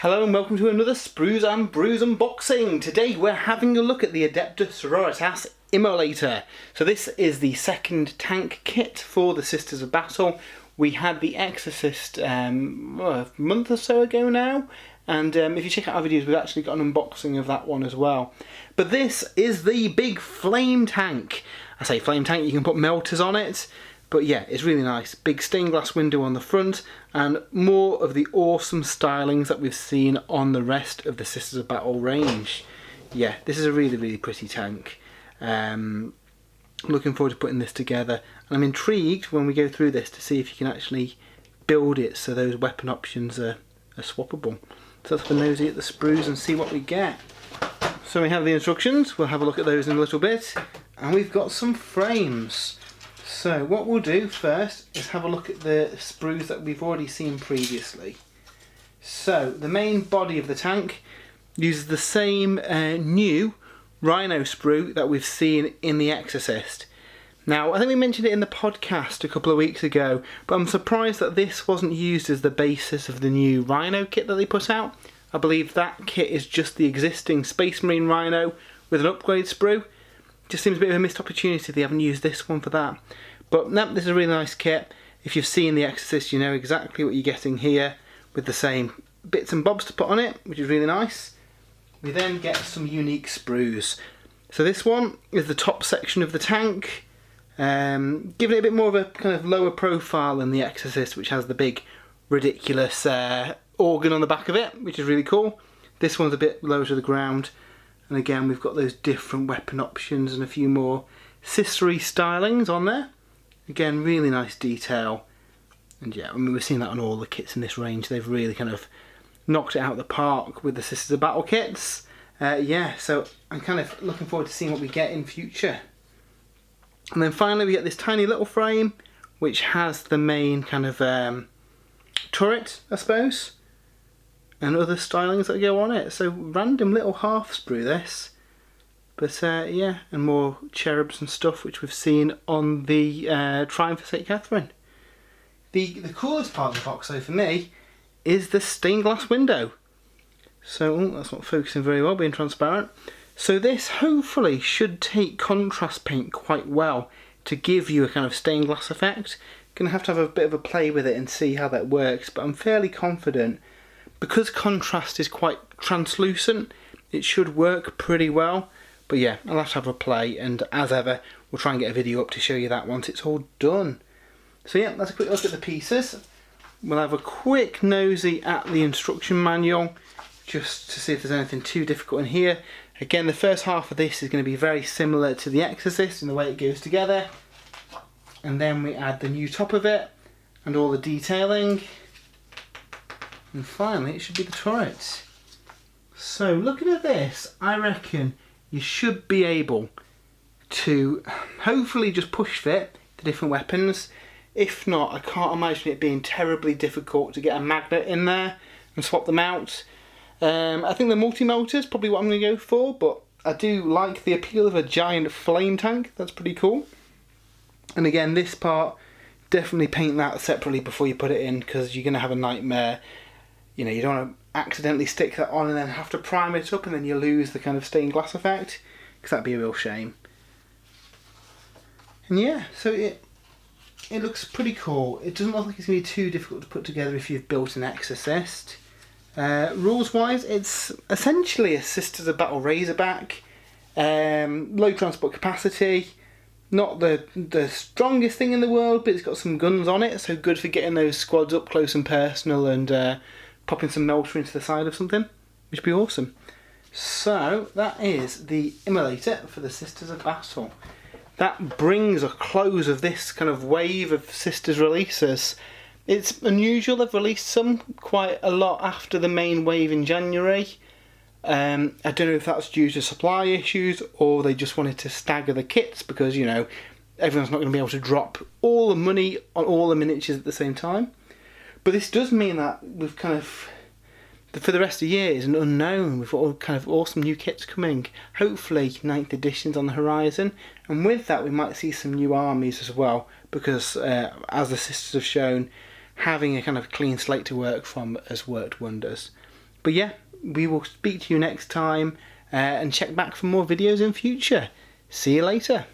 Hello and welcome to another Sprues and Brews unboxing. Today we're having a look at the Adepta Sororitas Immolator. So this is the second tank kit for the Sisters of Battle. We had the Exorcist a month or so ago now, and if you check out our videos we've actually got an unboxing of that one as well. But this is the big flame tank. I say flame tank, you can put melters on it. But yeah, it's really nice. Big stained glass window on the front and more of the awesome stylings that we've seen on the rest of the Sisters of Battle range. Yeah, this is a really pretty tank. Looking forward to putting this together. And I'm intrigued when we go through this to see if you can actually build it so those weapon options are swappable. So let's have a nosy at the sprues and see what we get. So we have the instructions, we'll have a look at those in a little bit. And we've got some frames. So what we'll do first is have a look at the sprues that we've already seen previously. So the main body of the tank uses the same new rhino sprue that we've seen in the Exorcist. Now I think we mentioned it in the podcast a couple of weeks ago, but I'm surprised that this wasn't used as the basis of the new rhino kit that they put out. I believe that kit is just the existing Space Marine rhino with an upgrade sprue. Just seems a bit of a missed opportunity they haven't used this one for that. But no, this is a really nice kit. If you've seen The Exorcist, you know exactly what you're getting here with the same bits and bobs to put on it, which is really nice. We then get some unique sprues. So this one is the top section of the tank, giving it a bit more of a kind of lower profile than The Exorcist, which has the big ridiculous organ on the back of it, which is really cool. This one's a bit lower to the ground. And again, we've got those different weapon options and a few more sistery stylings on there. Again, really nice detail. And yeah, I mean, we've seen that on all the kits in this range. They've really kind of knocked it out of the park with the Sisters of Battle kits. Yeah, so I'm kind of looking forward to seeing what we get in future. And then finally we get this tiny little frame, which has the main kind of turret, I suppose. And other stylings that go on it. So random little half sprue this. But yeah, and more cherubs and stuff which we've seen on the Triumph for St. Catherine. The coolest part of the box though for me is the stained glass window. So, that's not focusing very well, being transparent. So this hopefully should take contrast paint quite well to give you a kind of stained glass effect. Gonna have to have a bit of a play with it and see how that works, but I'm fairly confident. Because contrast is quite translucent, it should work pretty well. But yeah, I'll have to have a play, and as ever, we'll try and get a video up to show you that once it's all done. So yeah, let's a quick look at the pieces. We'll have a quick nosy at the instruction manual, just to see if there's anything too difficult in here. Again, the first half of this is going to be very similar to the Exorcist in the way it goes together. And then we add the new top of it, and all the detailing. And finally, it should be the turret. So, looking at this, I reckon you should be able to hopefully just push fit the different weapons. If not, I can't imagine it being terribly difficult to get a magnet in there and swap them out. I think the multi-melter is probably what I'm going to go for, but I do like the appeal of a giant flame tank. That's pretty cool. And again, this part, definitely paint that separately before you put it in, because you're going to have a nightmare. You know, you don't want to accidentally stick that on and then have to prime it up and then you lose the kind of stained glass effect, because that'd be a real shame. And yeah, so it looks pretty cool. It doesn't look like it's going to be too difficult to put together if you've built an Exorcist. Rules wise, it's essentially a Sisters of Battle Razorback. Low transport capacity. Not the strongest thing in the world, but it's got some guns on it, so good for getting those squads up close and personal and popping some melter into the side of something, which would be awesome. So that is the Immolator for the Sisters of Battle. That brings a close of this kind of wave of Sisters releases. It's unusual, they've released some quite a lot after the main wave in January. I don't know if that's due to supply issues or they just wanted to stagger the kits because, you know, everyone's not going to be able to drop all the money on all the miniatures at the same time. But this does mean that we've kind of, for the rest of the year, is an unknown. We've got all kind of awesome new kits coming. Hopefully 9th edition's on the horizon. And with that we might see some new armies as well, because as the Sisters have shown, having a kind of clean slate to work from has worked wonders. But yeah, we will speak to you next time, and check back for more videos in future. See you later.